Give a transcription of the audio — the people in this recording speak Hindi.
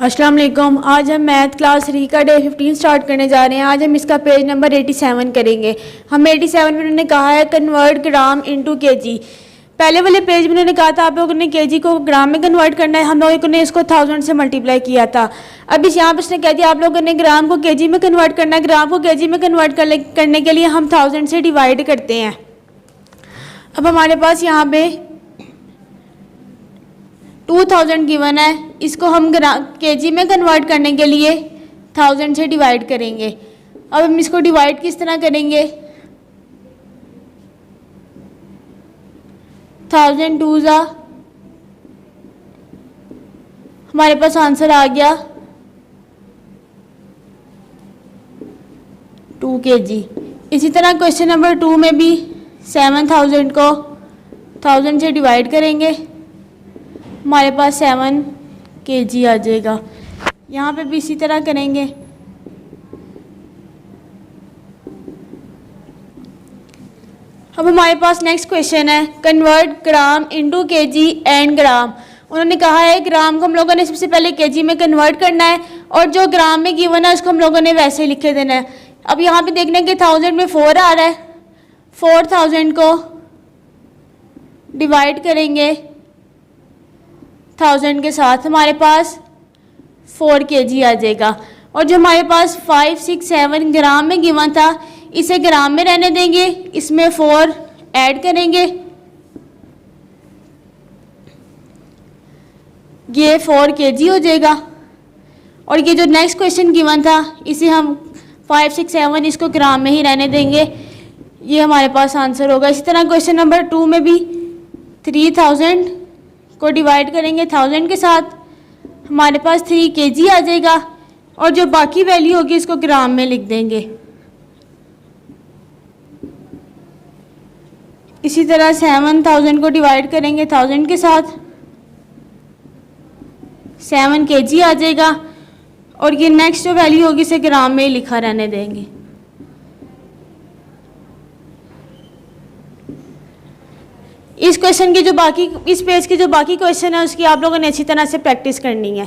अस्सलाम वालेकुम। आज हम मैथ क्लास 3 का डे 15 स्टार्ट करने जा रहे हैं। आज हम इसका पेज नंबर 87 करेंगे। हम 87 में उन्होंने कहा है कन्वर्ट ग्राम इनटू केजी। पहले वाले पेज में उन्होंने कहा था आप लोगों ने केजी को ग्राम में कन्वर्ट करना है, हम लोगों ने इसको 1000 से मल्टीप्लाई किया था। अब इस यहाँ पर उसने कह दिया आप लोगों ने ग्राम को केजी में कन्वर्ट करना है। ग्राम को केजी में कन्वर्ट करने के लिए हम 1000 से डिवाइड करते हैं। अब हमारे पास यहाँ पे 2000 गिवन है, इसको हम केजी में कन्वर्ट करने के लिए 1000 से डिवाइड करेंगे। अब हम इसको डिवाइड किस तरह करेंगे, 1000 2 ज़ा, हमारे पास आंसर आ गया 2 kg। इसी तरह क्वेश्चन नंबर 2 में भी 7000 को 1000 से डिवाइड करेंगे, हमारे पास 7 kg आ जाएगा। यहाँ पे भी इसी तरह करेंगे। अब हमारे पास नेक्स्ट क्वेश्चन है convert gram into KG and gram. उन्होंने कहा है ग्राम को हम लोगों ने सबसे पहले केजी में कन्वर्ट करना है और जो ग्राम में गिवन है उसको हम लोगों ने वैसे ही लिखे देना है। अब यहाँ पे देखने के 1000 में 4 आ रहा है, 4000 को डिवाइड करेंगे 1000 के साथ, हमारे पास 4 kg आ जाएगा। और जो हमारे पास 5 6 7 ग्राम में गिवन था इसे ग्राम में रहने देंगे, इसमें 4 ऐड करेंगे, ये 4 kg हो जाएगा। और ये जो नेक्स्ट क्वेश्चन गिवन था इसे हम 5 6 7 इसको ग्राम में ही रहने देंगे, ये हमारे पास आंसर होगा। इसी तरह क्वेश्चन नंबर 2 में भी 3000 को डिवाइड करेंगे 1000 के साथ, हमारे पास 3 kg आ जाएगा। और जो बाकी वैल्यू होगी इसको ग्राम में लिख देंगे। इसी तरह 7000 को डिवाइड करेंगे 1000 के साथ, 7 kg आ जाएगा। और ये नेक्स्ट जो वैल्यू होगी इसे ग्राम में ही लिखा रहने देंगे। इस क्वेश्चन की जो बाकी, इस पेज के जो बाकी क्वेश्चन है उसकी आप लोगों ने अच्छी तरह से प्रैक्टिस करनी है।